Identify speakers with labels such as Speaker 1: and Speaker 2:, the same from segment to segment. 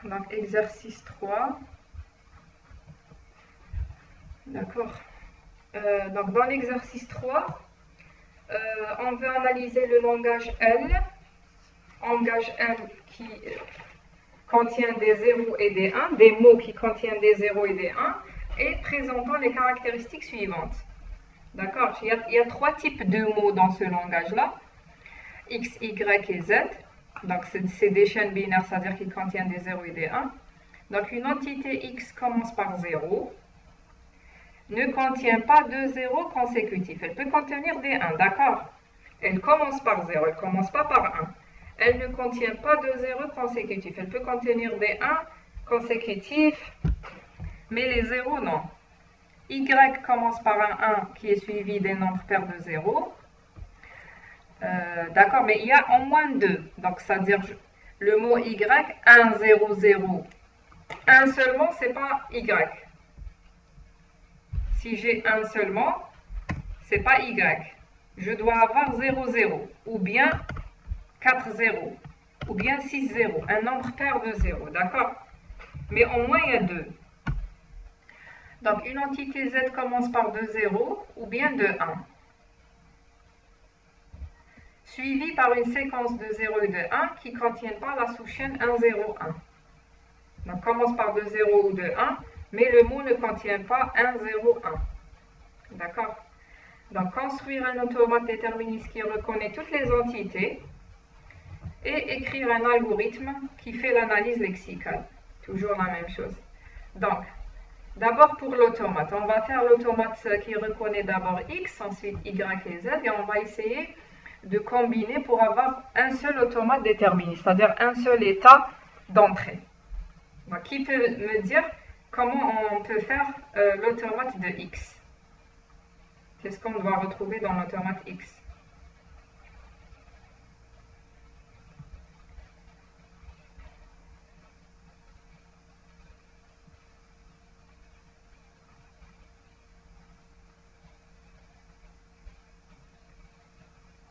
Speaker 1: Donc, exercice 3. D'accord. Donc, dans l'exercice 3, on veut analyser le langage L. Langage L qui contient des 0 et des 1, des mots qui contiennent des 0 et des 1, et présentant les caractéristiques suivantes. D'accord. Il y a 3 types de mots dans ce langage-là. X, Y et Z. Donc, c'est des chaînes binaires, c'est-à-dire qu'ils contiennent des 0 et des 1. Donc, une entité X commence par 0, ne contient pas de 0 consécutifs. Elle peut contenir des 1, d'accord? Elle commence par 0, elle ne commence pas par 1. Elle ne contient pas de 0 consécutifs. Elle peut contenir des 1 consécutifs, mais les 0, non. Y commence par un 1 qui est suivi des nombres pairs de 0. D'accord, mais il y a en moins 2. Donc, c'est-à-dire le mot Y, 1, 0, 0. 1 seulement, c'est pas Y. Si j'ai 1 seulement, c'est pas Y. Je dois avoir 0, 0. Ou bien 4, 0. Ou bien 6, 0. Un nombre pair de 0. D'accord? Mais au moins, il y a 2. Donc, une entité Z commence par 2, 0 ou bien de 1. Suivi par une séquence de 0 et de 1 qui ne contiennent pas la sous-chaîne 1, 0, 1. Donc, commence par 2, 0 ou de 1, mais le mot ne contient pas 1, 0, 1. D'accord? Donc, construire un automate déterministe qui reconnaît toutes les entités et écrire un algorithme qui fait l'analyse lexicale. Toujours la même chose. Donc, d'abord pour l'automate, on va faire l'automate qui reconnaît d'abord X, ensuite Y et Z, et on va essayer de combiner pour avoir un seul automate déterministe, c'est-à-dire un seul état d'entrée. Donc, qui peut me dire comment on peut faire l'automate de X? Qu'est-ce qu'on doit retrouver dans l'automate X?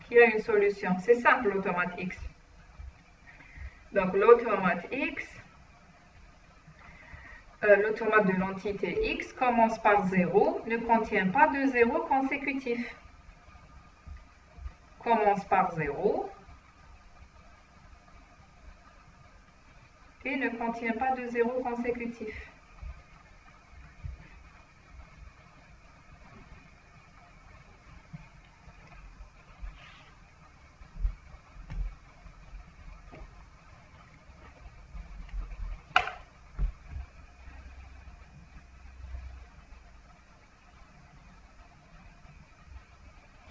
Speaker 1: Qui a une solution? C'est simple, l'automate X. Donc, l'automate X, l'automate de l'entité X commence par 0, ne contient pas de 0 consécutif. Commence par 0 et ne contient pas de 0 consécutif.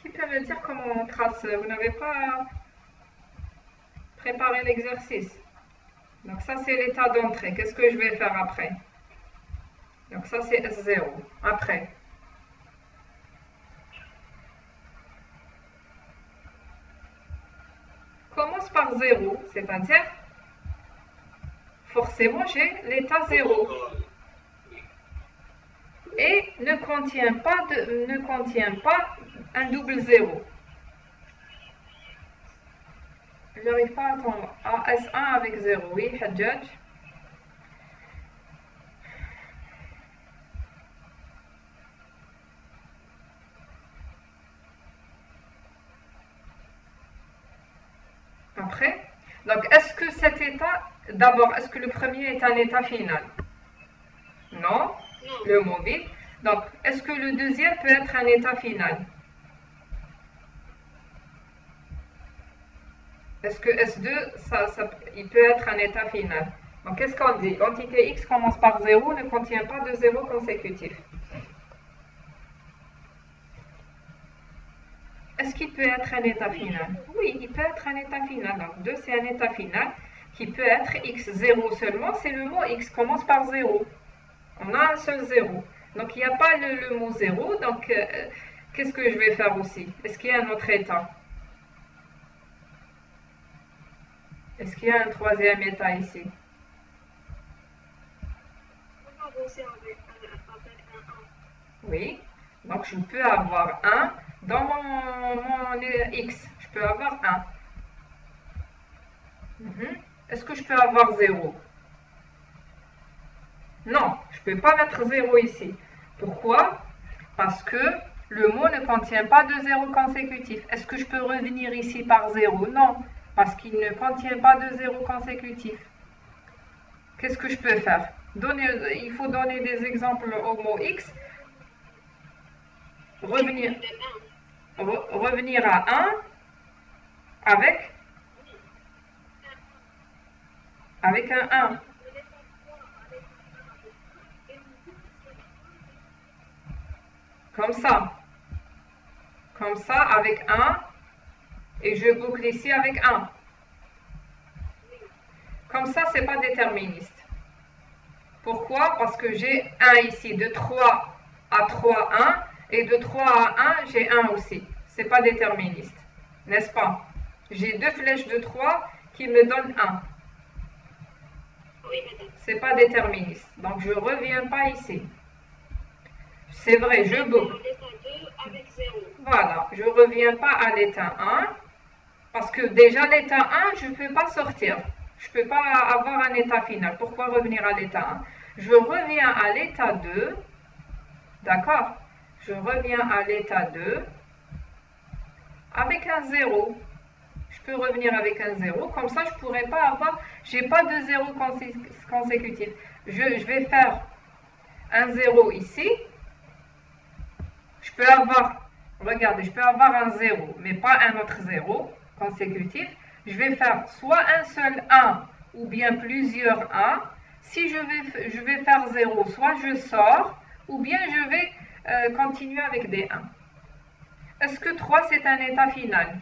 Speaker 1: Qui peut me dire comment on trace? Vous n'avez pas préparé l'exercice. Donc ça, c'est l'état d'entrée. Qu'est-ce que je vais faire après? Donc ça, c'est S0. Après. Commence par 0, c'est-à-dire, forcément, j'ai l'état 0. Et ne contient pas un double 0. Je n'arrive pas à attendre. Ah, S1 avec 0, oui, Hadjaj. Après, donc est-ce que cet état, d'abord, est-ce que le premier est un état final? Non, le mot vide. Donc, est-ce que le deuxième peut être un état final? Est-ce que S2, il peut être un état final? Donc, qu'est-ce qu'on dit? L'entité X commence par 0, ne contient pas de 0 consécutif. Est-ce qu'il peut être un état final? Oui, il peut être un état final. Donc, 2, c'est un état final qui peut être X0 seulement. C'est le mot X commence par 0. On a un seul 0. Donc, il n'y a pas le mot 0. Donc, qu'est-ce que je vais faire aussi? Est-ce qu'il y a un autre état? Est-ce qu'il y a un troisième état ici? Oui. Donc, je peux avoir 1 dans mon X. Je peux avoir 1. Est-ce que je peux avoir 0? Non, je ne peux pas mettre 0 ici. Pourquoi? Parce que le mot ne contient pas de 0 consécutif. Est-ce que je peux revenir ici par 0? Non, parce qu'il ne contient pas de 0 consécutif. Qu'est-ce que je peux faire? Il faut donner des exemples au mot x. Revenir à 1 avec un 1. Comme ça. Comme ça, avec 1. Et je boucle ici avec 1. Comme ça, ce n'est pas déterministe. Pourquoi? Parce que j'ai 1 ici. De 3 à 3, 1. Et de 3 à 1, j'ai 1 aussi. Ce n'est pas déterministe. N'est-ce pas? J'ai deux flèches de 3 qui me donnent 1.
Speaker 2: Oui, madame.
Speaker 1: Ce n'est pas déterministe. Donc, je ne reviens pas ici. C'est vrai, je boucle.
Speaker 2: L'état 2 avec 0.
Speaker 1: Voilà, je ne reviens pas à l'état 1. Parce que déjà, l'état 1, je ne peux pas sortir. Je ne peux pas avoir un état final. Pourquoi revenir à l'état 1? Je reviens à l'état 2. D'accord? Je reviens à l'état 2 avec un 0. Je peux revenir avec un 0. Comme ça, je ne pourrais pas avoir... Je n'ai pas de 0 consécutif. Je vais faire un 0 ici. Je peux avoir... Regardez, je peux avoir un 0, mais pas un autre 0 consécutif. Je vais faire soit un seul 1 ou bien plusieurs 1. Si je vais faire 0, soit je sors ou bien je vais continuer avec des 1. Est-ce que 3 c'est un état final?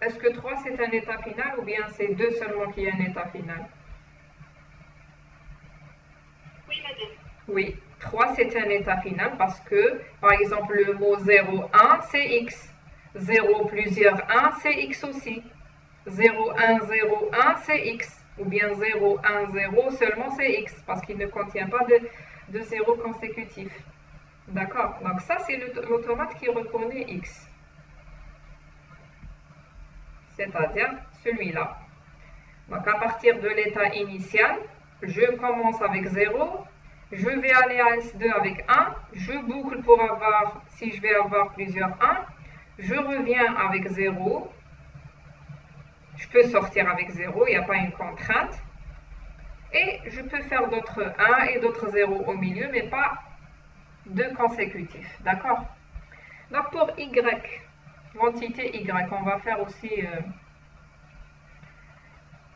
Speaker 1: Est-ce que 3 c'est un état final ou bien c'est 2 seulement qui est un état final?
Speaker 2: Oui, madame.
Speaker 1: Oui, 3 c'est un état final parce que, par exemple, le mot 0, 1 c'est x. 0 plusieurs 1 c'est x aussi. 0, 1, 0, 1 c'est x. Ou bien 0, 1, 0 seulement c'est x parce qu'il ne contient pas de 0 consécutif. D'accord? Donc ça c'est l'automate qui reconnaît x. C'est-à-dire celui-là. Donc à partir de l'état initial, je commence avec 0. Je vais aller à S2 avec 1. Je boucle pour avoir, si je vais avoir plusieurs 1. Je reviens avec 0. Je peux sortir avec 0, il n'y a pas une contrainte. Et je peux faire d'autres 1 et d'autres 0 au milieu, mais pas de consécutifs. D'accord? Donc pour Y, l'entité Y, on va faire aussi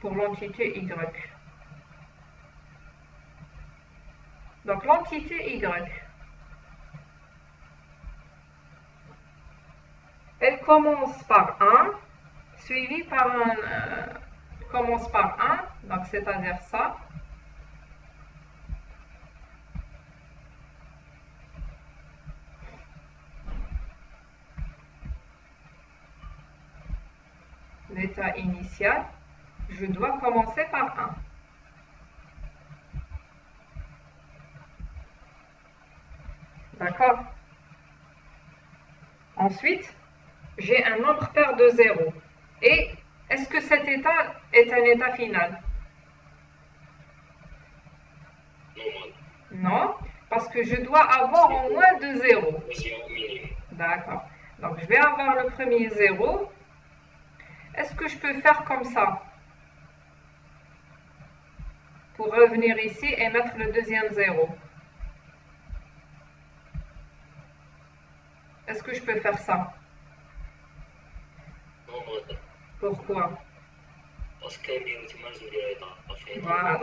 Speaker 1: pour l'entité Y. Donc l'entité Y, elle commence par 1, suivi par un... commence par 1, donc c'est-à-dire ça. L'état initial, je dois commencer par 1. D'accord? Ensuite, j'ai un nombre pair de 0. Et est-ce que cet état est un état final? Non, parce que je dois avoir au moins 2 zéros. D'accord. Donc, je vais avoir le premier 0. Est-ce que je peux faire comme ça? Pour revenir ici et mettre le deuxième 0. Est-ce que je peux faire ça? Pourquoi? Voilà.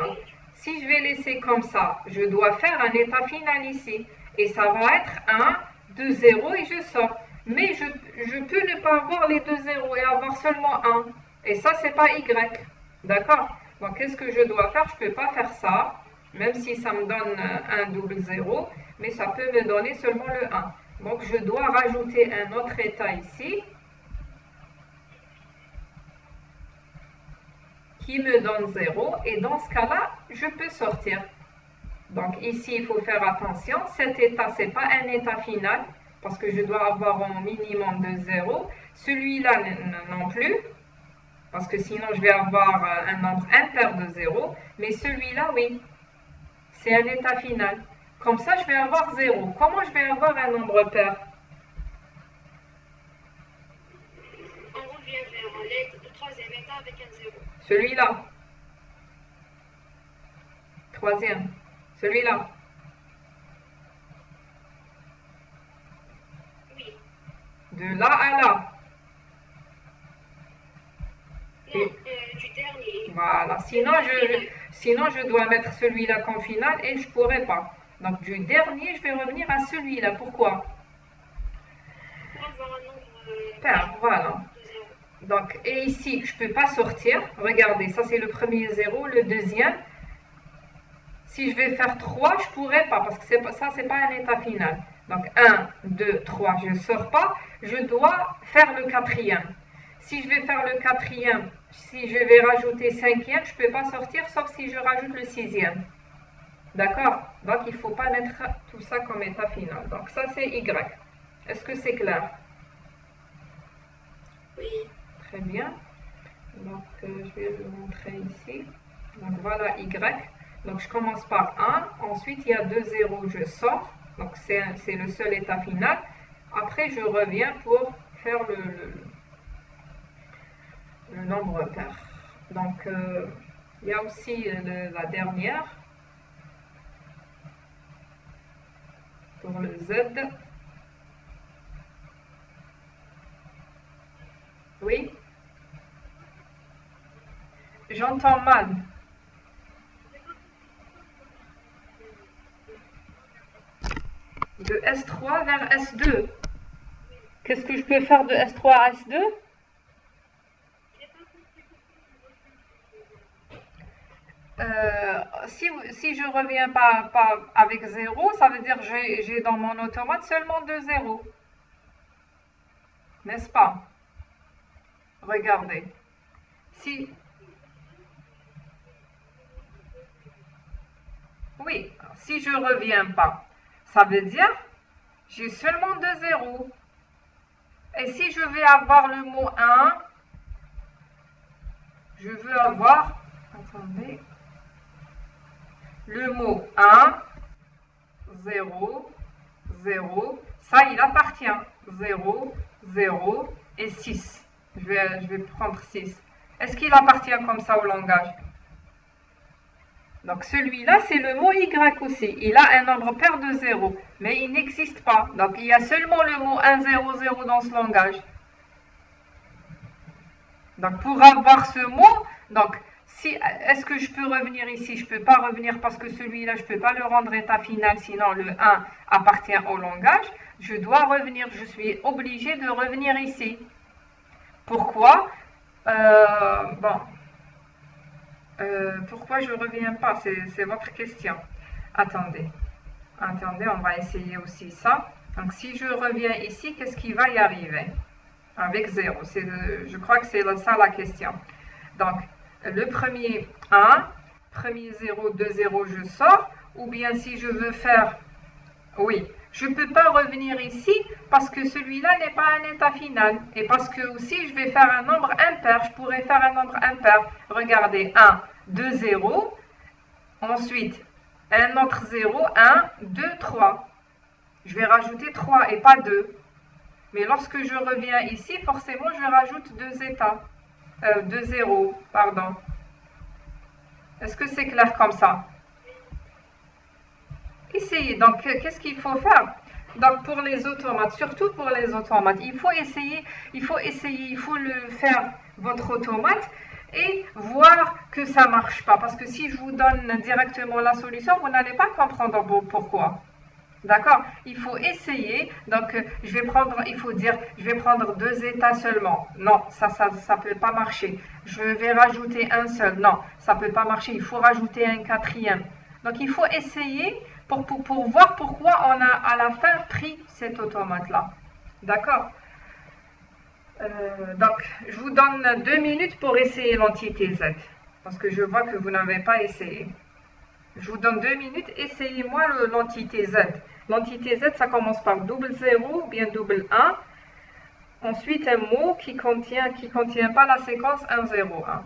Speaker 1: Si je vais laisser comme ça, je dois faire un état final ici. Et ça va être 1, 2, 0 et je sors. Mais je peux ne pas avoir les 2 0 et avoir seulement 1. Et ça, c'est pas Y. D'accord? Donc, qu'est-ce que je dois faire? Je ne peux pas faire ça, même si ça me donne un double 0. Mais ça peut me donner seulement le 1. Donc, je dois rajouter un autre état ici. Qui me donne 0. Et dans ce cas-là, je peux sortir. Donc ici, il faut faire attention. Cet état, ce n'est pas un état final. Parce que je dois avoir un minimum de 0. Celui-là non plus. parce que sinon je vais avoir un nombre impair de 0, mais celui-là, oui, c'est un état final. Comme ça, je vais avoir 0. Comment je vais avoir un nombre pair?
Speaker 2: On revient vers le troisième état avec un 0.
Speaker 1: Celui-là. Troisième. Celui-là.
Speaker 2: Oui.
Speaker 1: De là à là.
Speaker 2: Non, du dernier.
Speaker 1: Voilà. Sinon, je dois mettre celui-là comme final et je ne pourrai pas. Donc, du dernier, je vais revenir à celui-là. Pourquoi?
Speaker 2: Pour avoir un nombre
Speaker 1: Pair, voilà.
Speaker 2: de 0.
Speaker 1: Donc, et ici, je ne peux pas sortir. Regardez, ça c'est le premier 0. Le deuxième, si je vais faire 3, je ne pourrai pas parce que ça, ce n'est pas un état final. Donc, 1, 2, 3, je ne sors pas. Je dois faire le quatrième. Si je vais faire le quatrième, si je vais rajouter cinquième, je ne peux pas sortir sauf si je rajoute le sixième. D'accord? Donc, il ne faut pas mettre tout ça comme état final. Donc, ça, c'est Y. Est-ce que c'est clair?
Speaker 2: Oui.
Speaker 1: Très bien. Donc, je vais le montrer ici. Donc, voilà Y. Donc, je commence par 1. Ensuite, il y a 2 0, je sors. Donc, c'est le seul état final. Après, je reviens pour faire le nombre pair. Donc, il y a aussi la dernière. Pour le Z. Oui? J'entends mal. De S3 vers S2. Qu'est-ce que je peux faire de S3 à S2? Si je ne reviens pas avec 0, ça veut dire que j'ai dans mon automate seulement 2 zéros. N'est-ce pas? Regardez. Oui, si je ne reviens pas, ça veut dire j'ai seulement 2 zéros. Et si je vais avoir le mot 1, je veux avoir, attendez, le mot 1, 0, 0, ça il appartient, 0, 0 et 6. Je vais prendre 6. Est-ce qu'il appartient comme ça au langage? Donc celui-là, c'est le mot Y aussi. Il a un nombre pair de 0, mais il n'existe pas. Donc il y a seulement le mot 1, 0, 0 dans ce langage. Donc pour avoir ce mot, donc est-ce que je peux revenir ici? Je ne peux pas revenir parce que celui-là, je ne peux pas le rendre état final, sinon le 1 appartient au langage. Je dois revenir, je suis obligée de revenir ici. Pourquoi? Pourquoi je ne reviens pas? C'est votre question. Attendez, on va essayer aussi ça. Donc si je reviens ici, qu'est-ce qui va y arriver? Avec 0, je crois que c'est ça la question. Donc, le premier 1, premier 0, 2 0, je sors. Ou bien si je veux faire, oui, je ne peux pas revenir ici parce que celui-là n'est pas un état final. Et parce que aussi, je vais faire un nombre impair. Je pourrais faire un nombre impair. Regardez, 1, 2 0. Ensuite, un autre 0, 1, 2, 3. Je vais rajouter 3 et pas 2. Mais lorsque je reviens ici, forcément, je rajoute 2 états. 2 0, pardon. Est-ce que c'est clair comme ça? Essayez. Donc, qu'est-ce qu'il faut faire? Donc, pour les automates, surtout pour les automates, il faut le faire, votre automate, et voir que ça ne marche pas. Parce que si je vous donne directement la solution, vous n'allez pas comprendre pourquoi. D'accord? Il faut essayer. Donc, je vais prendre 2 états seulement. Non, ça ne peut pas marcher. Je vais rajouter un seul. Non, ça ne peut pas marcher. Il faut rajouter un quatrième. Donc, il faut essayer pour voir pourquoi on a à la fin pris cet automate-là. D'accord? Donc, je vous donne 2 minutes pour essayer l'entité Z. Parce que je vois que vous n'avez pas essayé. Je vous donne 2 minutes, essayez-moi l'entité Z. L'entité Z, ça commence par double 0 ou bien double 1. Ensuite, un mot qui contient pas la séquence 1, 0, 1.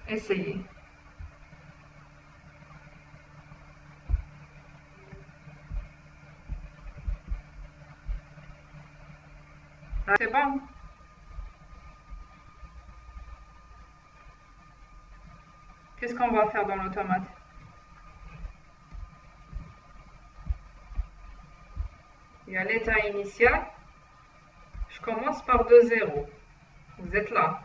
Speaker 1: Essayez. Ah, c'est bon? Qu'est-ce qu'on va faire dans l'automate? Il y a l'état initial. Je commence par 2 zéros. Vous êtes là.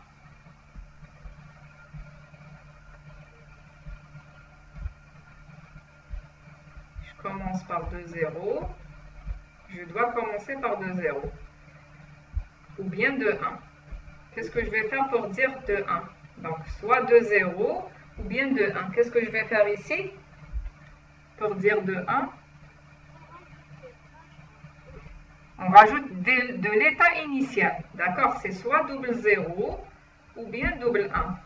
Speaker 1: Je commence par 2 zéros. Je dois commencer par 2 zéros. Ou bien 2 1. Qu'est-ce que je vais faire pour dire 2 1? Donc, soit 2 0 ou bien 2 1. Qu'est-ce que je vais faire ici pour dire 2 1? On rajoute de l'état initial. D'accord? C'est soit double 0 ou bien double 1.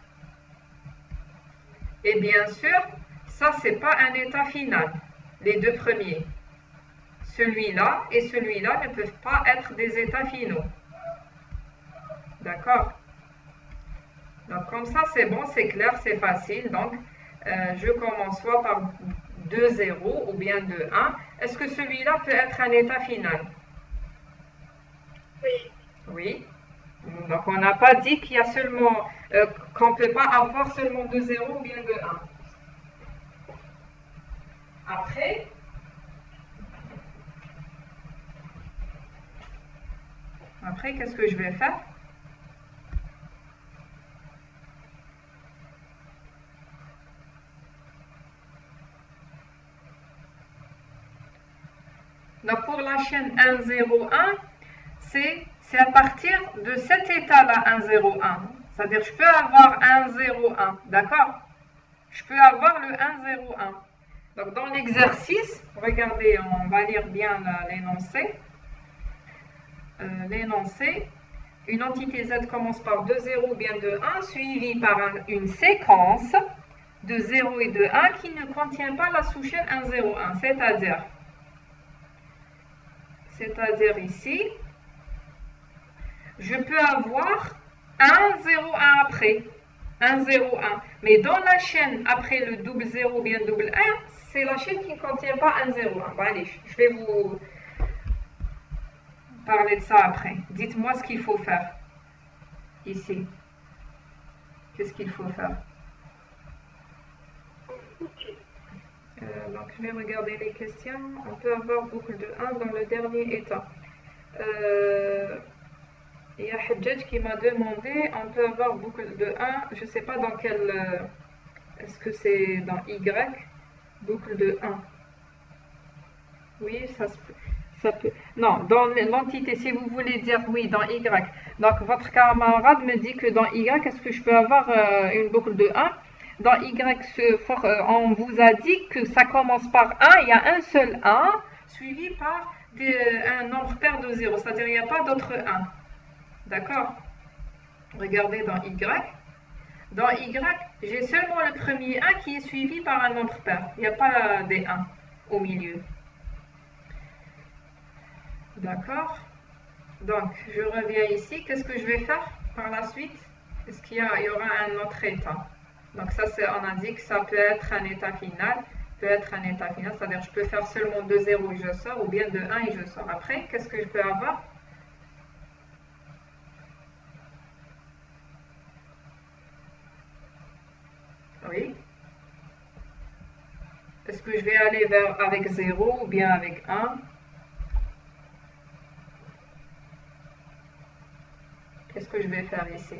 Speaker 1: Et bien sûr, ça, c'est pas un état final. Les deux premiers. Celui-là et celui-là ne peuvent pas être des états finaux. D'accord? Donc, comme ça, c'est bon, c'est clair, c'est facile. Donc, je commence soit par 2 0 ou bien 2 1. Est-ce que celui-là peut être un état final?
Speaker 2: Oui.
Speaker 1: Oui. Donc, on n'a pas dit qu'il y a seulement, qu'on ne peut pas avoir seulement 2 0 ou bien 2 1. Après, qu'est-ce que je vais faire? Donc, pour la chaîne 1, 0, 1, c'est à partir de cet état-là, 1, 0, 1. C'est-à-dire, je peux avoir 1, 0, 1. D'accord? Je peux avoir le 1, 0, 1. Donc, dans l'exercice, regardez, on va lire bien l'énoncé. L'énoncé, une entité Z commence par 2, 0 ou bien 2, 1, suivie par une séquence de 0 et de 1 qui ne contient pas la sous-chaîne 1, 0, 1. C'est-à-dire ici, je peux avoir 1, 0, 1 après. 1, 0, 1. Mais dans la chaîne après le double 0 ou bien double 1, c'est la chaîne qui ne contient pas 1, 0, 1. Bon, allez, je vais vous parler de ça après. Dites-moi ce qu'il faut faire ici. Qu'est-ce qu'il faut faire? Donc, je vais regarder les questions. On peut avoir boucle de 1 dans le dernier état. Il y a Hadjaj qui m'a demandé, on peut avoir boucle de 1, je ne sais pas dans quel, est-ce que c'est dans Y, boucle de 1. Oui, ça peut. Non, dans l'entité, si vous voulez dire oui, dans Y. Donc, votre camarade me dit que dans Y, est-ce que je peux avoir une boucle de 1? Dans Y, on vous a dit que ça commence par 1, il y a un seul 1, suivi par un nombre pair de 0, c'est-à-dire il n'y a pas d'autre 1. D'accord? Regardez dans Y. Dans Y, j'ai seulement le premier 1 qui est suivi par un nombre pair. Il n'y a pas des 1 au milieu. D'accord? Donc, je reviens ici. Qu'est-ce que je vais faire par la suite? Est-ce qu'il y aura un autre état? Donc, ça, on a dit que ça peut être un état final. C'est-à-dire je peux faire seulement 2 0 et je sors, ou bien 2 1 et je sors. Après, qu'est-ce que je peux avoir? Oui. Est-ce que je vais aller avec 0 ou bien avec 1? Qu'est-ce que je vais faire ici?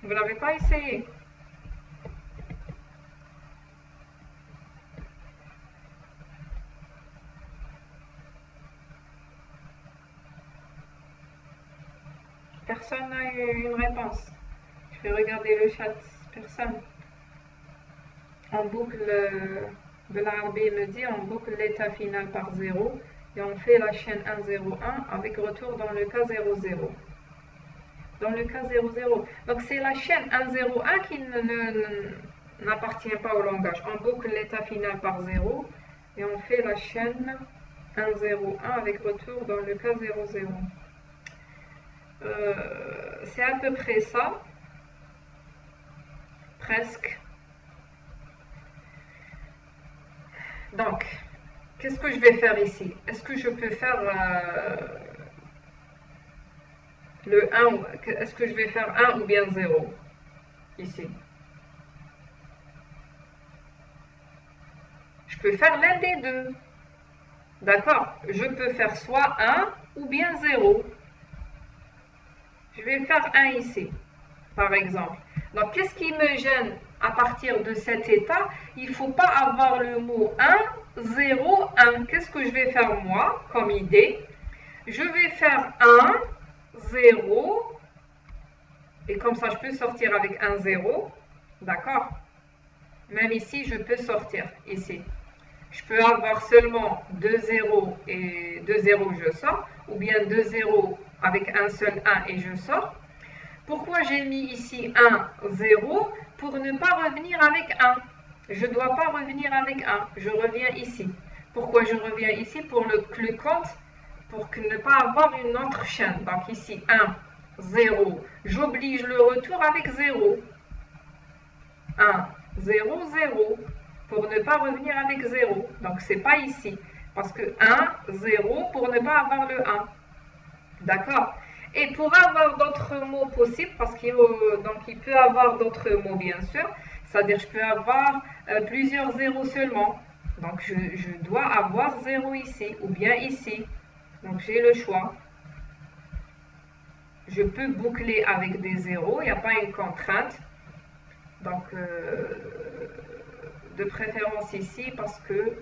Speaker 1: Vous ne l'avez pas essayé? Personne n'a eu une réponse. Je vais regarder le chat. Personne. En boucle, Belarbi me dit, on boucle l'état final par 0 et on fait la chaîne 1, 0, 1 avec retour dans le cas 0, 0. Dans le cas 0, 0. Donc c'est la chaîne 1, 0, 1 qui n'appartient pas au langage. On boucle l'état final par 0 et on fait la chaîne 1, 0, 1 avec retour dans le cas 0, 0. C'est à peu près ça. Presque. Donc, qu'est-ce que je vais faire ici? Est-ce que je peux faire le 1? Est-ce que je vais faire 1 ou bien 0 ici? Je peux faire l'un des deux. D'accord? Je peux faire soit 1 ou bien 0. Je vais faire 1 ici, par exemple. Donc, qu'est-ce qui me gêne à partir de cet état? Il ne faut pas avoir le mot 1, 0, 1. Qu'est-ce que je vais faire moi, comme idée? Je vais faire 1, 0, et comme ça, je peux sortir avec 1, 0. D'accord? Même ici, je peux sortir, ici. Je peux avoir seulement 2 0 et 2 0, je sors, ou bien 2 0 avec un seul 1 et je sors. Pourquoi j'ai mis ici 1, 0? Pour ne pas revenir avec 1. Je ne dois pas revenir avec 1. Je reviens ici. Pourquoi je reviens ici? Pour le compte, pour ne pas avoir une autre chaîne. Donc ici 1, 0. J'oblige le retour avec 0. 1, 0, 0. Pour ne pas revenir avec 0. Donc ce n'est pas ici. Parce que 1, 0 pour ne pas avoir le 1. D'accord? Et pour avoir d'autres mots possibles, parce qu'il peut y avoir d'autres mots bien sûr, c'est-à-dire je peux avoir plusieurs zéros seulement. Donc je dois avoir 0 ici ou bien ici. Donc j'ai le choix. Je peux boucler avec des zéros, il n'y a pas une contrainte. Donc de préférence ici parce que,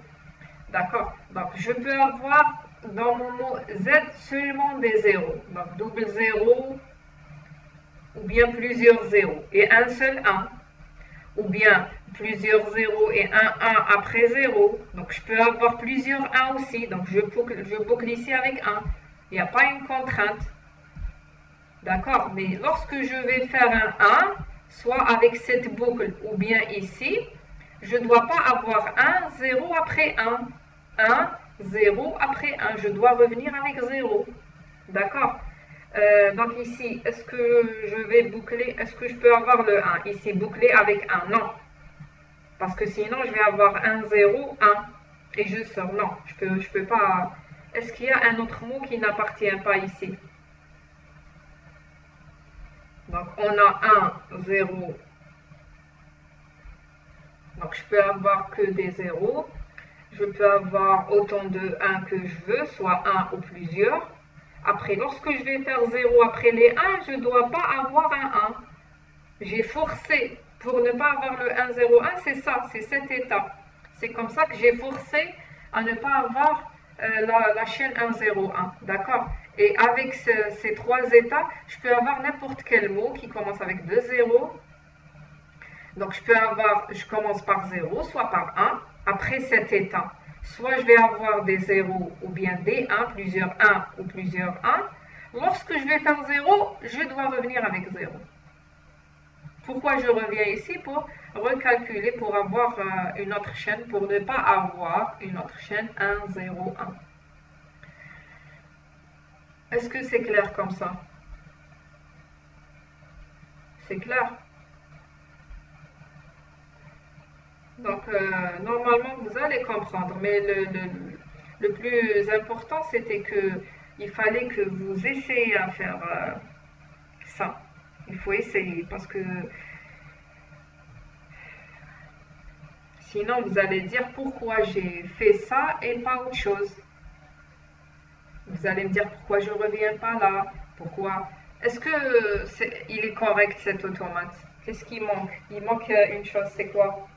Speaker 1: d'accord, donc je peux avoir dans mon mot Z seulement des zéros, donc double 0 ou bien plusieurs zéros et un seul 1, ou bien plusieurs zéros et un 1 après 0, donc je peux avoir plusieurs 1 aussi, donc je boucle ici avec 1, il n'y a pas une contrainte, d'accord, mais lorsque je vais faire un 1, soit avec cette boucle ou bien ici, je ne dois pas avoir 1, 0 après 1, 1, 0 après 1, je dois revenir avec 0, d'accord? Donc ici, est-ce que je vais boucler, est-ce que je peux avoir le 1? Ici, boucler avec 1, non. Parce que sinon, je vais avoir 1, 0, 1. Et je sors, non, je peux pas. Est-ce qu'il y a un autre mot qui n'appartient pas ici? Donc on a 1, 0. Donc je peux avoir que des zéros. Je peux avoir autant de 1 que je veux, soit 1 ou plusieurs. Après, lorsque je vais faire 0 après les 1, je ne dois pas avoir un 1. J'ai forcé pour ne pas avoir le 1, 0, 1, c'est ça, c'est cet état. C'est comme ça que j'ai forcé à ne pas avoir la chaîne 1, 0, 1. D'accord? Et avec ces trois états, je peux avoir n'importe quel mot qui commence avec 2 zéros. Donc je commence par 0, soit par 1. Après cet état, soit je vais avoir des 0 ou bien des 1, plusieurs 1 ou plusieurs 1. Lorsque je vais faire 0, je dois revenir avec 0. Pourquoi je reviens ici? Pour recalculer, pour avoir une autre chaîne, pour ne pas avoir une autre chaîne 1, 0, 1. Est-ce que c'est clair comme ça? C'est clair? Donc, normalement, vous allez comprendre, mais le plus important, c'était qu'il fallait que vous essayiez à faire ça. Il faut essayer, parce que sinon, vous allez dire pourquoi j'ai fait ça et pas autre chose. Vous allez me dire pourquoi je ne reviens pas là, pourquoi... Est-ce que il est correct cet automate? Qu'est-ce qui manque? Il manque une chose, c'est quoi?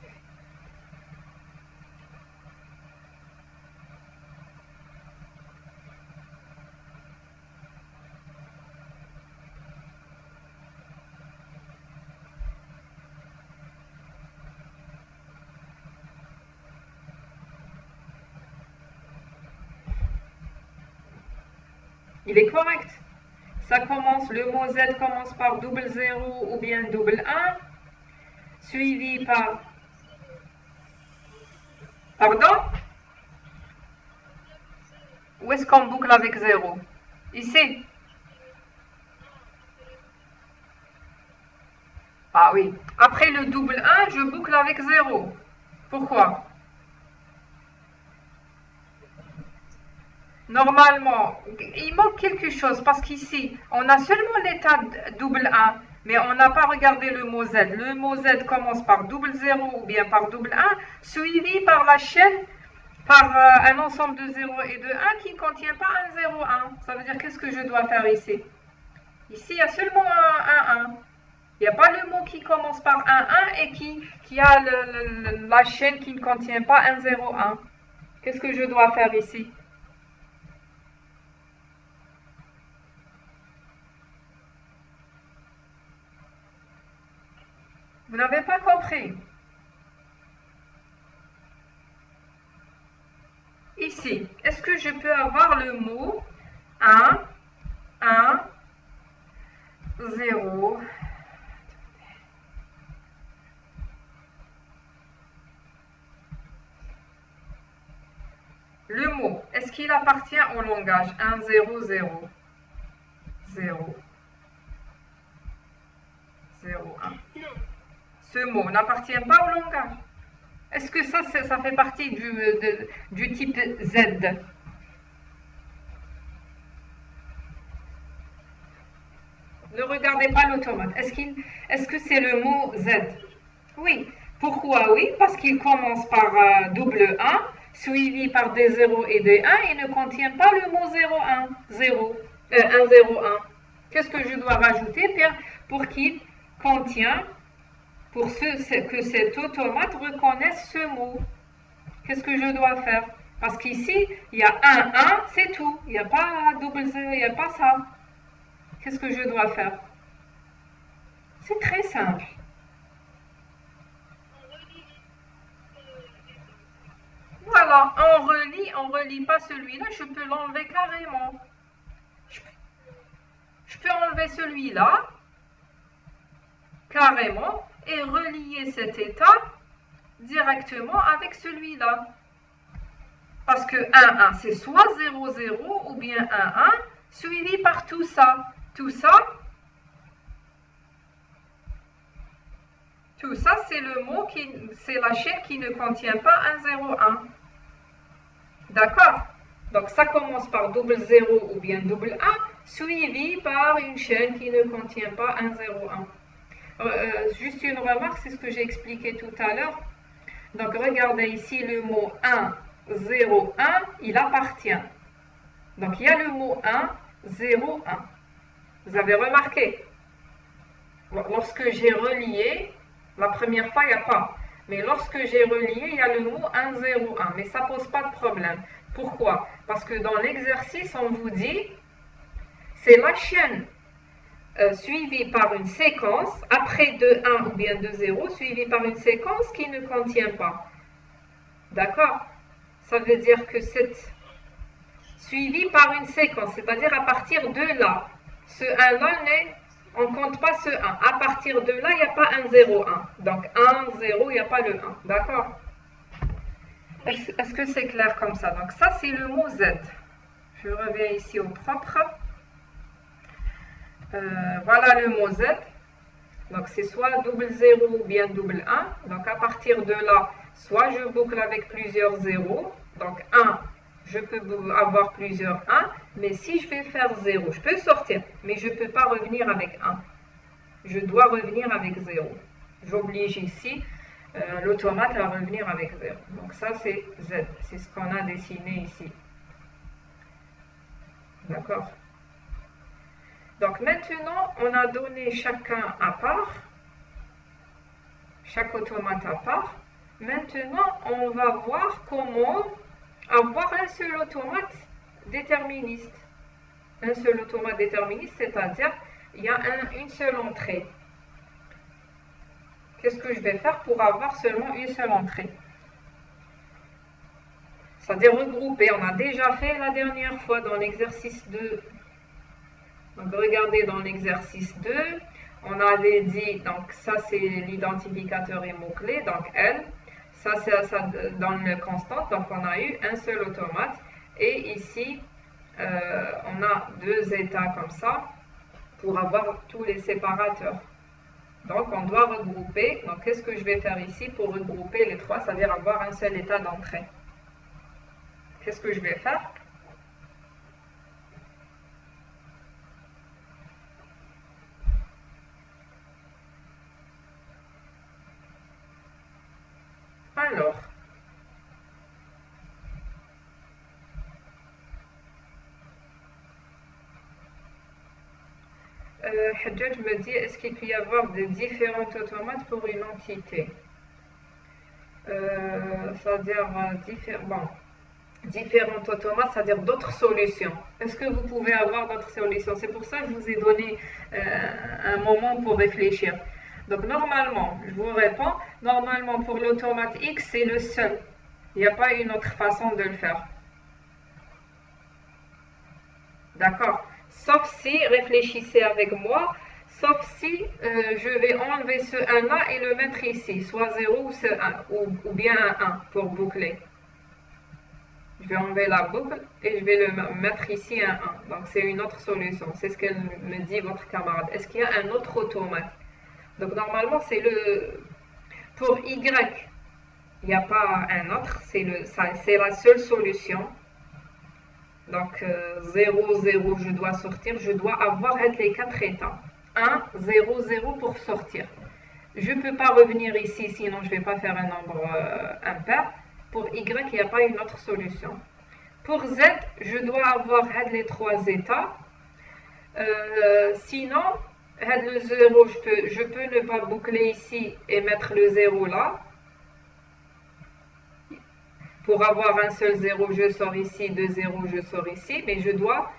Speaker 1: Il est correct. Ça commence, le mot Z commence par double 0 ou bien double 1, suivi par... Pardon? Où est-ce qu'on boucle avec 0? Ici. Ah oui. Après le double 1, je boucle avec 0. Pourquoi? Normalement, il manque quelque chose parce qu'ici, on a seulement l'état double 1, mais on n'a pas regardé le mot Z. Le mot Z commence par double 0 ou bien par double 1, suivi par la chaîne, par un ensemble de 0 et de 1 qui ne contient pas un 0, 1. Ça veut dire qu'est-ce que je dois faire ici? Ici, il y a seulement un 1. Il n'y a pas le mot qui commence par un 1 et qui a la chaîne qui ne contient pas un 0, 1. Qu'est-ce que je dois faire ici? Vous n'avez pas compris. Ici, est-ce que je peux avoir le mot 1, 1, 0? Le mot, est-ce qu'il appartient au langage 1, 0, 0, 0, 0, 1?
Speaker 2: Non.
Speaker 1: Ce mot n'appartient pas au langage. Est-ce que ça fait partie du type Z? Ne regardez pas l'automate. Est-ce que c'est le mot Z? Oui. Pourquoi oui? Parce qu'il commence par double 1, suivi par des 0 et des 1, et ne contient pas le mot 0, 1, 0, 1, 0, 1. Qu'est-ce que je dois rajouter pour qu'il contient, pour que cet automate reconnaisse ce mot? Qu'est-ce que je dois faire? Parce qu'ici, il y a 1, 1, c'est tout. Il n'y a pas double 0, il n'y a pas ça. Qu'est-ce que je dois faire? C'est très simple. Voilà, on relie pas celui-là, je peux l'enlever carrément. Je peux enlever celui-là, carrément, et relier cet état directement avec celui-là. Parce que 1, 1, c'est soit 0, 0 ou bien 1, 1, suivi par tout ça. Tout ça, c'est le mot c'est la chaîne qui ne contient pas un 0, 1. D'accord? Donc ça commence par double 0 ou bien double 1, suivi par une chaîne qui ne contient pas un 0, 1. Juste une remarque, c'est ce que j'ai expliqué tout à l'heure. Donc regardez ici le mot 1, 0, 1, il appartient. Donc il y a le mot 1, 0, 1. Vous avez remarqué? Lorsque j'ai relié, la première fois il n'y a pas. Mais lorsque j'ai relié, il y a le mot 1, 0, 1. Mais ça ne pose pas de problème. Pourquoi? Parce que dans l'exercice, on vous dit, c'est la chaîne suivie par une séquence, après de 1 ou bien de 0, suivie par une séquence qui ne contient pas. D'accord? Ça veut dire que c'est suivi par une séquence, c'est-à-dire à partir de là. Ce 1-là, on ne compte pas ce 1. À partir de là, il n'y a pas un 0, 1. Donc 1, 0, il n'y a pas le 1. D'accord? Est-ce que c'est clair comme ça? Donc ça, c'est le mot Z. Je reviens ici au propre. Voilà le mot Z. Donc c'est soit double 0 ou bien double 1. Donc à partir de là, soit je boucle avec plusieurs 0. Donc 1, je peux avoir plusieurs 1. Mais si je vais faire 0, je peux sortir. Mais je ne peux pas revenir avec 1. Je dois revenir avec 0. J'oblige ici l'automate à revenir avec 0. Donc ça c'est Z. C'est ce qu'on a dessiné ici. D'accord? Donc maintenant, on a donné chacun à part, chaque automate à part. Maintenant, on va voir comment avoir un seul automate déterministe. Un seul automate déterministe, c'est-à-dire il y a une seule entrée. Qu'est-ce que je vais faire pour avoir seulement une seule entrée? C'est-à-dire regrouper. On a déjà fait la dernière fois dans l'exercice 2. Donc regardez dans l'exercice 2, on avait dit, donc ça c'est l'identificateur et mot-clé, donc L, ça c'est dans le constante, donc on a eu un seul automate, Et ici, on a deux états comme ça pour avoir tous les séparateurs. Donc, on doit regrouper. Donc, qu'est-ce que je vais faire ici pour regrouper les trois, c'est-à-dire avoir un seul état d'entrée? Qu'est-ce que je vais faire? Alors, Hadjadj me dit, est-ce qu'il peut y avoir des différents automates pour une entité? C'est-à-dire différents automates, c'est-à-dire d'autres solutions. Est-ce que vous pouvez avoir d'autres solutions? C'est pour ça que je vous ai donné un moment pour réfléchir. Donc normalement, je vous réponds, normalement pour l'automate X, c'est le seul. Il n'y a pas une autre façon de le faire. D'accord? Sauf si, réfléchissez avec moi, sauf si je vais enlever ce 1-là et le mettre ici, soit 0 ou, ce 1, ou bien un 1 pour boucler. Je vais enlever la boucle et je vais le mettre ici un 1. Donc c'est une autre solution. C'est ce qu'elle me dit, votre camarade. Est-ce qu'il y a un autre automate? Donc normalement, c'est le... Pour Y, il n'y a pas un autre. C'est la seule solution. Donc 0, 0, je dois sortir. Je dois avoir les 4 états. 1, 0, 0 pour sortir. Je ne peux pas revenir ici, sinon je ne vais pas faire un nombre impair. Pour Y, il n'y a pas une autre solution. Pour Z, je dois avoir les 3 états. Sinon, le 0, je peux ne pas boucler ici et mettre le 0 là. Pour avoir un seul 0, je sors ici, 2 0, je sors ici. Mais je dois,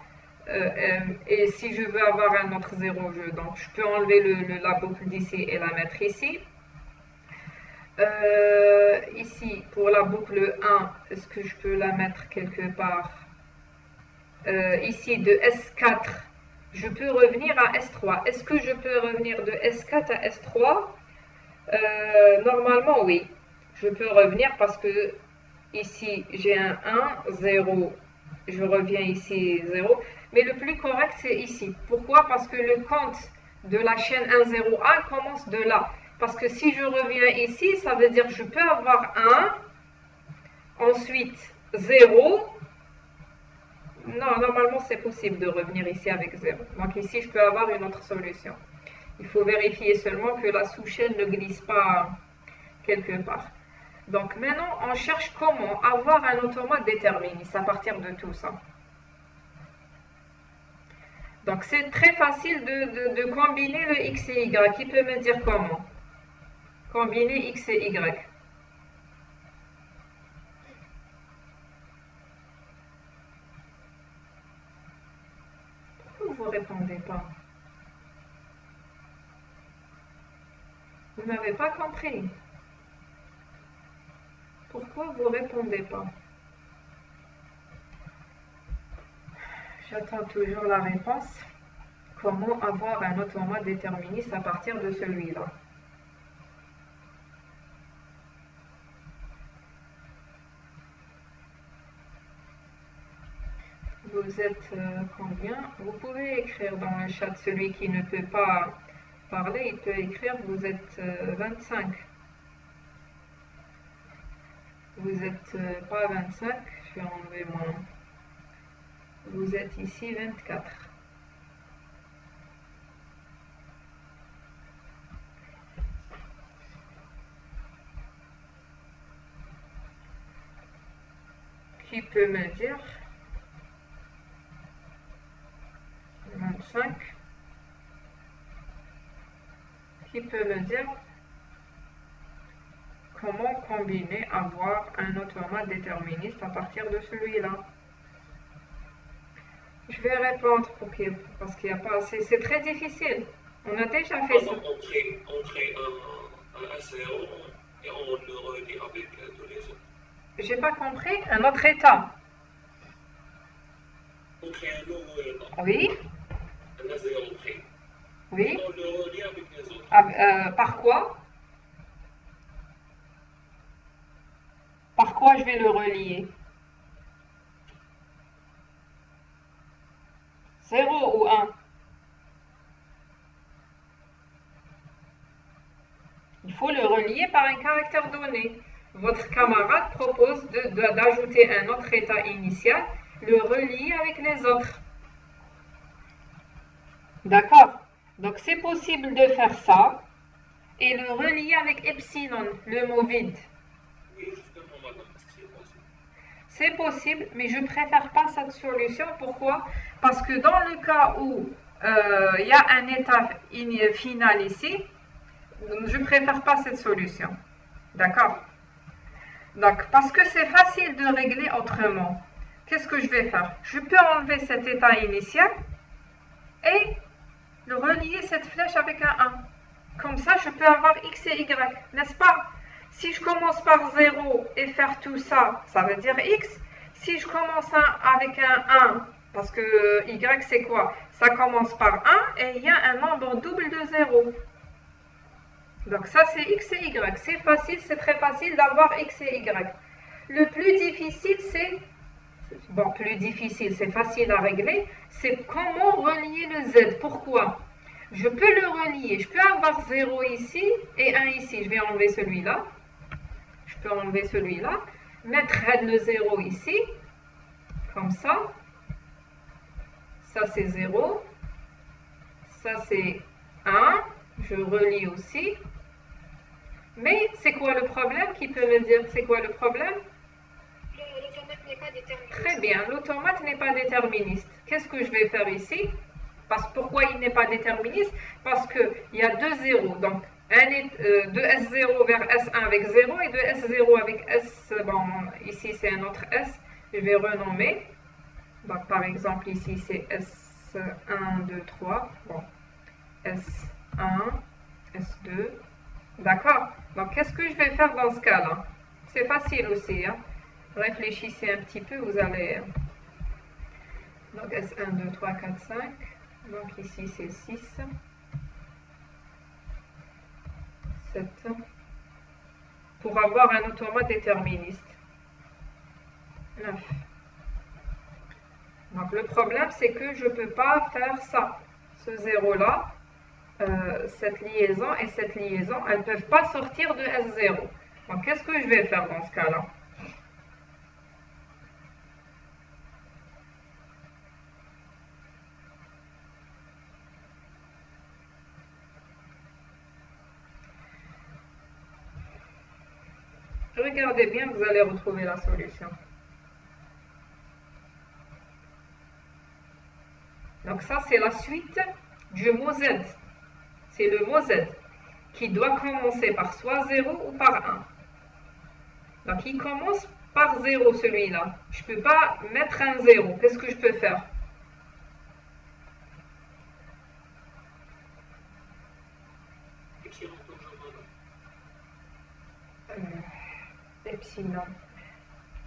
Speaker 1: et si je veux avoir un autre 0, donc je peux enlever la boucle d'ici et la mettre ici. Ici, pour la boucle 1, est-ce que je peux la mettre quelque part? Ici, de S4, je peux revenir à S3. Est-ce que je peux revenir de S4 à S3? Normalement, oui. Je peux revenir parce que ici, j'ai un 1, 0. Je reviens ici, 0. Mais le plus correct, c'est ici. Pourquoi? Parce que le compte de la chaîne 1, 0, 1 commence de là. Parce que si je reviens ici, ça veut dire que je peux avoir 1, ensuite 0. Non, normalement, c'est possible de revenir ici avec 0. Donc ici, je peux avoir une autre solution. Il faut vérifier seulement que la sous-chaîne ne glisse pas quelque part. Donc maintenant, on cherche comment avoir un automate déterministe à partir de tout ça. Donc c'est très facile de combiner le X et Y. Qui peut me dire comment? Combiner X et Y. Pourquoi vous ne répondez pas? Vous n'avez pas compris. Pourquoi vous ne répondez pas? J'attends toujours la réponse. Comment avoir un automate déterministe à partir de celui-là? Vous êtes combien? Vous pouvez écrire dans le chat, celui qui ne peut pas parler, il peut écrire, vous êtes 25. Vous êtes pas 25, je vais enlever mon... Vous êtes ici 24. Qui peut me dire 25? Qui peut me dire comment combiner, avoir un automate déterministe à partir de celui-là? Je vais répondre parce qu'il n'y a pas assez. C'est très difficile. On a déjà fait ça.
Speaker 3: On crée un 0 et on le relie avec tous les autres.
Speaker 1: J'ai pas compris. Un autre état.
Speaker 3: On crée un nouveau état.
Speaker 1: Oui.
Speaker 3: Un 0 près.
Speaker 1: Oui.
Speaker 3: On le relie avec les autres.
Speaker 1: Par quoi? Par quoi je vais le relier? 0 ou 1? Il faut le relier par un caractère donné. Votre camarade propose d'ajouter un autre état initial, le relier avec les autres. D'accord? Donc c'est possible de faire ça et le relier avec epsilon, le mot vide.
Speaker 3: Oui, justement, madame, c'est possible.
Speaker 1: C'est possible, mais je préfère pas cette solution. Pourquoi? Parce que dans le cas où il y a un état final ici, je préfère pas cette solution. D'accord? Donc, parce que c'est facile de régler autrement. Qu'est-ce que je vais faire? Je peux enlever cet état initial et le relier cette flèche avec un 1. Comme ça, je peux avoir x et y, n'est-ce pas? Si je commence par 0 et faire tout ça, ça veut dire x. Si je commence avec un 1, parce que y c'est quoi? Ça commence par 1 et il y a un nombre double de 0. Donc ça c'est x et y. C'est facile, c'est très facile d'avoir x et y. Le plus difficile c'est... Bon, plus difficile, c'est facile à régler. C'est comment relier le z. Pourquoi? Je peux le relier. Je peux avoir 0 ici et 1 ici. Je vais enlever celui-là. Je peux enlever celui-là. Mettre le 0 ici. Comme ça. Ça c'est 0. Ça c'est 1. Je relie aussi. Mais c'est quoi le problème? Qui peut me dire c'est quoi le problème?
Speaker 2: L'automate n'est pas déterministe.
Speaker 1: Très bien, l'automate n'est pas déterministe. Qu'est-ce que je vais faire ici? Pourquoi il n'est pas déterministe? Parce qu'il y a deux zéros. Donc, de S0 vers S1 avec 0 et de S0 avec S. Bon, ici c'est un autre S. Je vais renommer. Donc, par exemple, ici c'est S1, 2, 3. Bon, S1, S2. D'accord? Donc, qu'est-ce que je vais faire dans ce cas-là? C'est facile aussi. Hein? Réfléchissez un petit peu, vous allez... Donc, S1, 2, 3, 4, 5. Donc, ici, c'est 6. 7. Pour avoir un automate déterministe. 9. Donc, le problème, c'est que je ne peux pas faire ça. Ce 0-là. Cette liaison et cette liaison, elles ne peuvent pas sortir de S0. Donc, qu'est-ce que je vais faire dans ce cas-là? Regardez bien, vous allez retrouver la solution. Donc, ça, c'est la suite du mot Z. C'est le mot Z qui doit commencer par soit 0 ou par 1. Donc, il commence par 0, celui-là. Je ne peux pas mettre un 0. Qu'est-ce que je peux faire? Epsilon.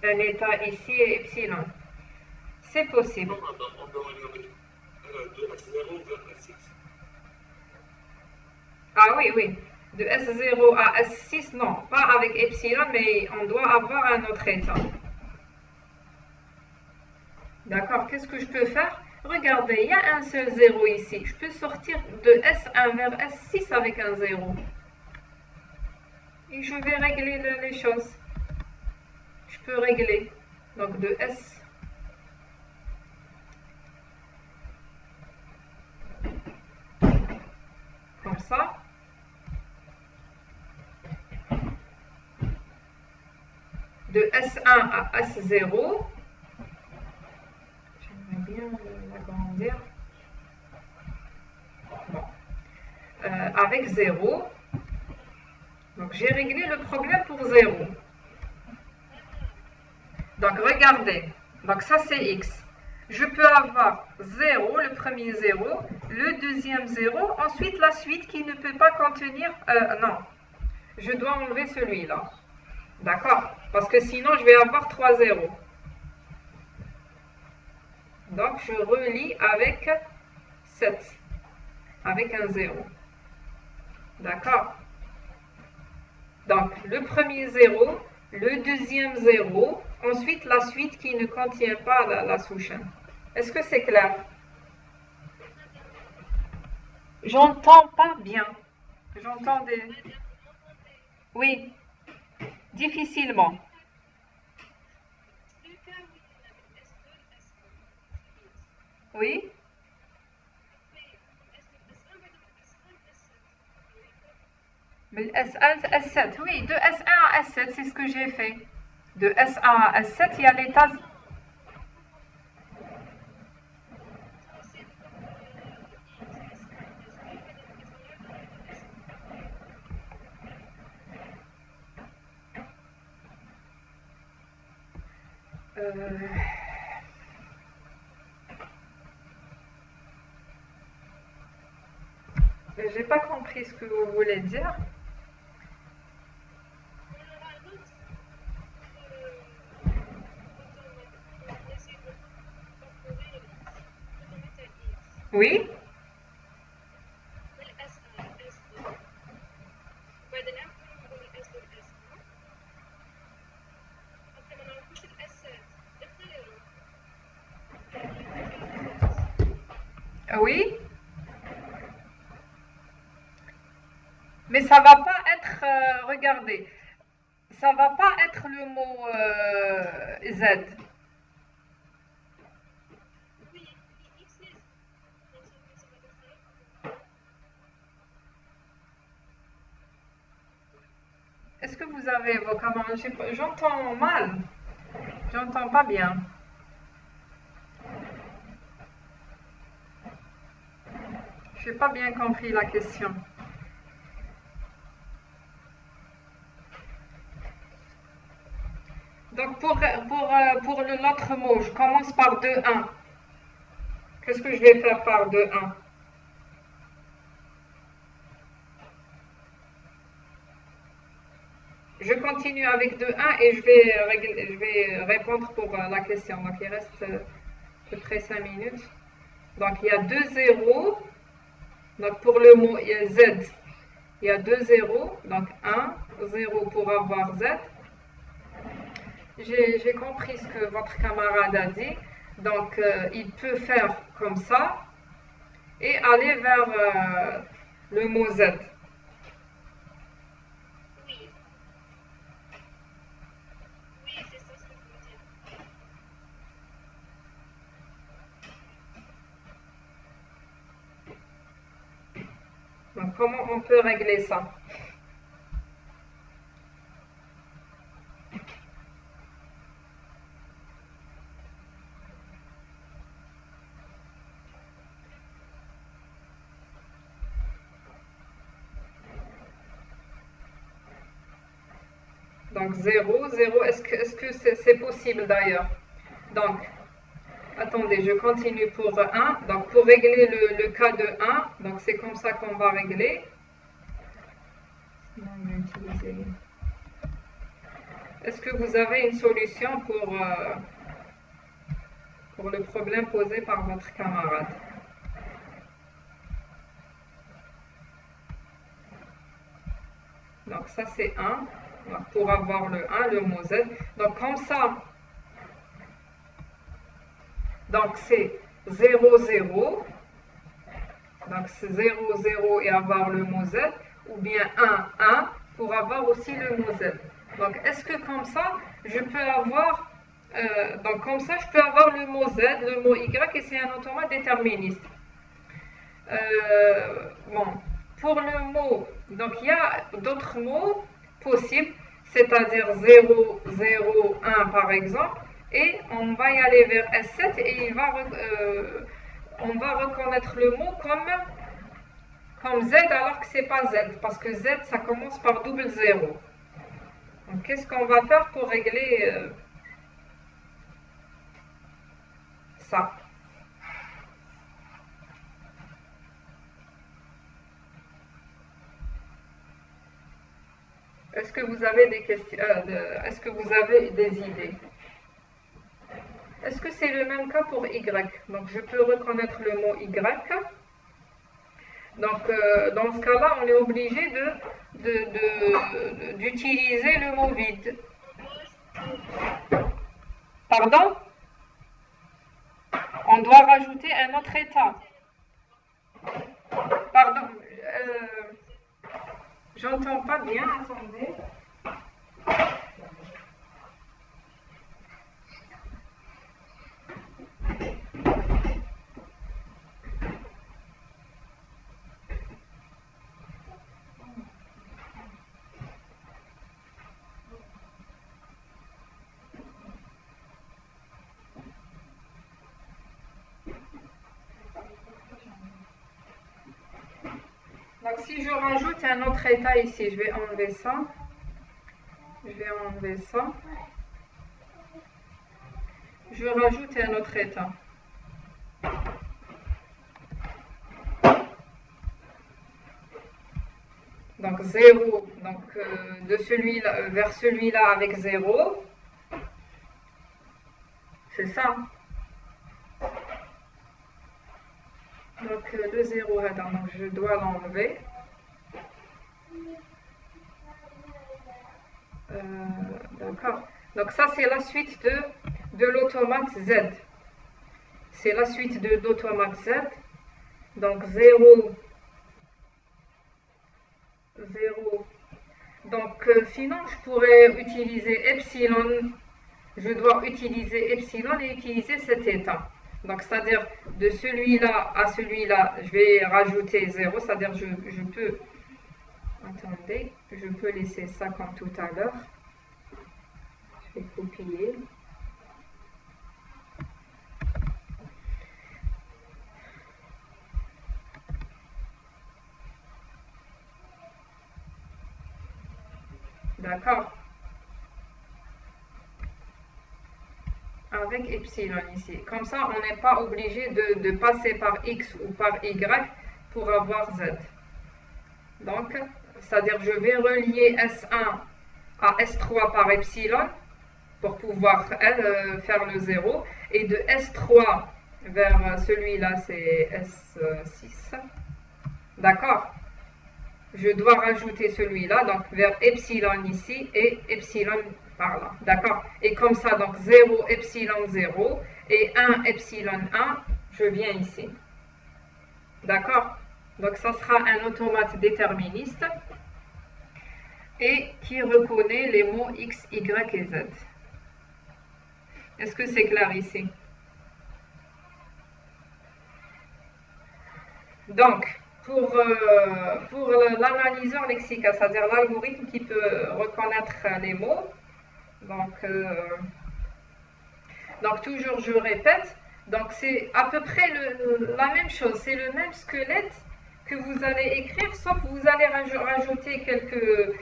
Speaker 1: Un état ici et epsilon. C'est possible.
Speaker 3: Non, madame, on doit relier avec de S0 vers S6.
Speaker 1: Ah oui, oui. De S0 à S6, non. Pas avec epsilon, mais on doit avoir un autre état. D'accord. Qu'est-ce que je peux faire? Regardez, il y a un seul 0 ici. Je peux sortir de S1 vers S6 avec un 0. Et je vais régler les choses. Je peux régler. Donc de S. Comme ça. De S1 à S0. J'aimerais bien l'agrandir. Bon. Avec 0. Donc j'ai réglé le problème pour 0. Donc regardez. Donc ça c'est X. Je peux avoir 0, le premier 0, le deuxième 0, ensuite la suite qui ne peut pas contenir... non, je dois enlever celui-là. D'accord? Parce que sinon je vais avoir 3 0. Donc je relie avec 7. Avec un 0. D'accord? Donc le premier 0, le deuxième 0, ensuite la suite qui ne contient pas la souche. Est-ce que c'est clair? J'entends pas bien. J'entends des... Oui, difficilement. Oui. Mais S1, S7, oui, de S1 à S7, c'est ce que j'ai fait. De S1 à S7, il y a l'état... J'ai pas compris ce que vous voulez dire. Oui. Oui. Mais ça va pas être, regardez, ça va pas être le mot Z. Est-ce que vous avez vos camarades? J'entends mal. J'entends pas bien. Je n'ai pas bien compris la question. Donc pour l'autre mot, je commence par 2-1. Qu'est-ce que je vais faire par 2-1? Je continue avec 2-1 et je vais répondre pour la question. Donc il reste à peu près 5 minutes. Donc il y a 2 zéros. Donc pour le mot Z, il y a 2 zéros. Donc 1, 0 pour avoir Z. J'ai compris ce que votre camarade a dit. Donc, il peut faire comme ça et aller vers le mot Z.
Speaker 2: Oui. Oui, c'est ça ce que je veux dire.
Speaker 1: Donc, comment on peut régler ça? Donc 0, 0, est-ce que c'est possible d'ailleurs? Donc, attendez, je continue pour 1. Donc, pour régler le cas de 1, donc c'est comme ça qu'on va régler. Est-ce que vous avez une solution pour le problème posé par votre camarade? Donc ça c'est 1. Donc, pour avoir le 1, le mot Z. Donc comme ça, donc c'est 0, 0. Donc c'est 0, 0 et avoir le mot Z. Ou bien 1, 1 pour avoir aussi le mot Z. Donc est-ce que comme ça, je peux avoir... donc comme ça, je peux avoir le mot Z, le mot Y et c'est un automate déterministe. Bon, pour le mot, donc il y a d'autres mots possibles, c'est-à-dire 0, 0, 1 par exemple, et on va y aller vers S7 et on va reconnaître le mot comme Z alors que c'est pas Z, parce que Z ça commence par double 0. Donc qu'est-ce qu'on va faire pour régler ça? Est-ce que vous avez des questions, est-ce que vous avez des idées? Est-ce que c'est le même cas pour Y? Donc je peux reconnaître le mot Y. Donc dans ce cas-là, on est obligé d'utiliser le mot vide. Pardon? On doit rajouter un autre état. Pardon, J'entends pas bien, attendez. Donc si je rajoute un autre état ici, je vais enlever ça. Je vais enlever ça. Je rajoute un autre état. Donc 0, donc de celui-là vers celui-là avec 0. C'est ça. Donc le 0, donc je dois l'enlever. D'accord. Donc ça c'est la suite de l'automate Z. C'est la suite de l'automate Z. Donc 0, 0. Donc sinon je pourrais utiliser epsilon. Je dois utiliser epsilon et utiliser cet état. Donc c'est-à-dire de celui-là à celui-là, je vais rajouter 0. C'est-à-dire je peux... Attendez, je peux laisser ça comme tout à l'heure. Je vais copier. D'accord. Avec epsilon ici. Comme ça, on n'est pas obligé de passer par x ou par y pour avoir z. Donc, c'est-à-dire je vais relier S1 à S3 par epsilon pour pouvoir faire le 0. Et de S3 vers celui-là, c'est S6. D'accord? Je dois rajouter celui-là, donc vers epsilon ici et epsilon par là. D'accord? Et comme ça, donc 0, epsilon 0 et 1, epsilon 1, je viens ici. D'accord? Donc ça sera un automate déterministe et qui reconnaît les mots x, y et z. Est-ce que c'est clair ici? Donc, pour l'analyseur lexical, c'est-à-dire l'algorithme qui peut reconnaître les mots, donc toujours je répète, donc c'est à peu près la même chose, c'est le même squelette que vous allez écrire, sauf que vous allez rajouter quelques,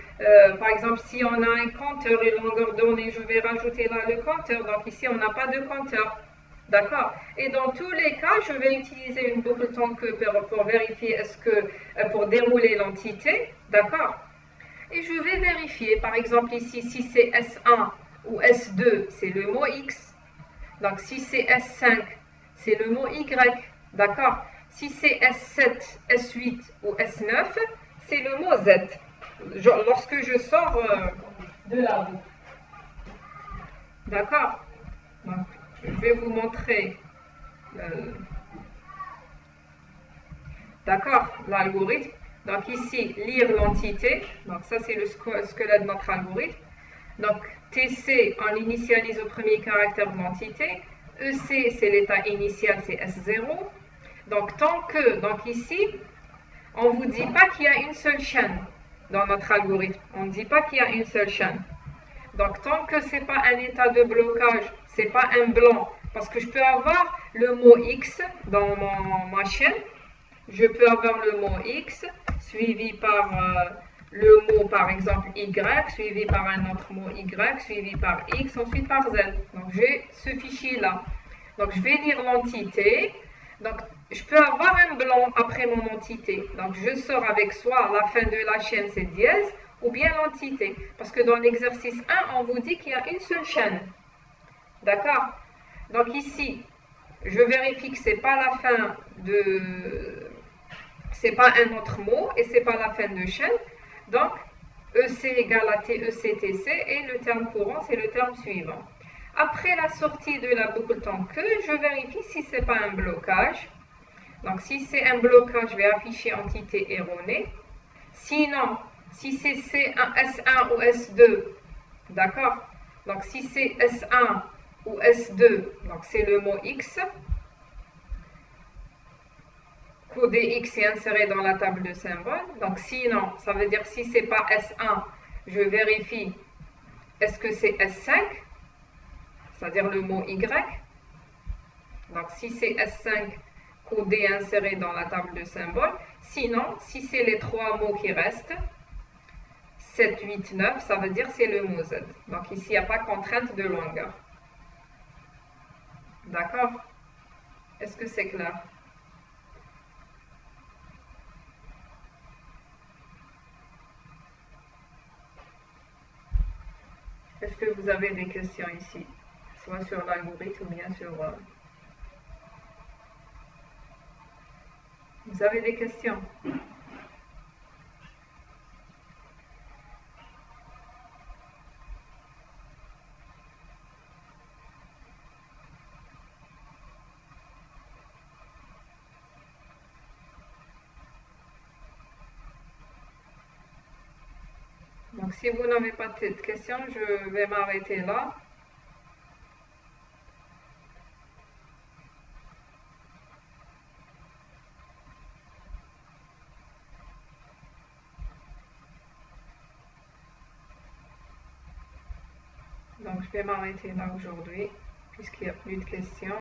Speaker 1: par exemple si on a un compteur et longueur donnée, je vais rajouter là le compteur, donc ici on n'a pas de compteur. D'accord? Et dans tous les cas, je vais utiliser une boucle Tonke pour vérifier pour dérouler l'entité. D'accord? Et je vais vérifier, par exemple ici, si c'est S1 ou S2, c'est le mot X. Donc si c'est S5, c'est le mot Y. D'accord? Si c'est S7, S8 ou S9, c'est le mot Z. Lorsque je sors de la boucle. D'accord? Donc, je vais vous montrer l'algorithme. Donc ici, lire l'entité. Donc ça, c'est le squelette de notre algorithme. Donc TC, on l'initialise au premier caractère de l'entité. EC, c'est l'état initial, c'est S0. Donc tant que, donc ici, on ne vous dit pas qu'il y a une seule chaîne dans notre algorithme. On ne dit pas qu'il y a une seule chaîne. Donc tant que ce n'est pas un état de blocage, ce n'est pas un blanc, parce que je peux avoir le mot X dans ma chaîne, je peux avoir le mot X suivi par le mot par exemple Y, suivi par un autre mot Y, suivi par X, ensuite par Z. Donc j'ai ce fichier là. Donc je vais lire l'entité. Donc je peux avoir un blanc après mon entité. Donc je sors avec soit la fin de la chaîne c'est dièse, ou bien l'entité. Parce que dans l'exercice 1, on vous dit qu'il y a une seule chaîne. D'accord? Donc ici, je vérifie que ce n'est pas la fin de... c'est pas un autre mot et ce n'est pas la fin de chaîne. Donc, EC égale à TECTC et le terme courant, c'est le terme suivant. Après la sortie de la boucle Tonke, je vérifie si ce n'est pas un blocage. Donc, si c'est un blocage, je vais afficher entité erronée. Sinon, Si c'est S1 ou S2, d'accord? Donc si c'est S1 ou S2, donc c'est le mot X. Codé X est inséré dans la table de symboles. Donc sinon, ça veut dire si c'est pas S1, je vérifie est-ce que c'est S5, c'est-à-dire le mot Y. Donc si c'est S5, codé inséré dans la table de symboles. Sinon, si c'est les trois mots qui restent, 7, 8, 9, ça veut dire c'est le mot Z. Donc ici, il n'y a pas contrainte de longueur. D'accord? Est-ce que c'est clair? Est-ce que vous avez des questions ici? Soit sur l'algorithme ou bien sur... Vous avez des questions? Donc si vous n'avez pas de questions, je vais m'arrêter là. Donc je vais m'arrêter là aujourd'hui, puisqu'il n'y a plus de questions.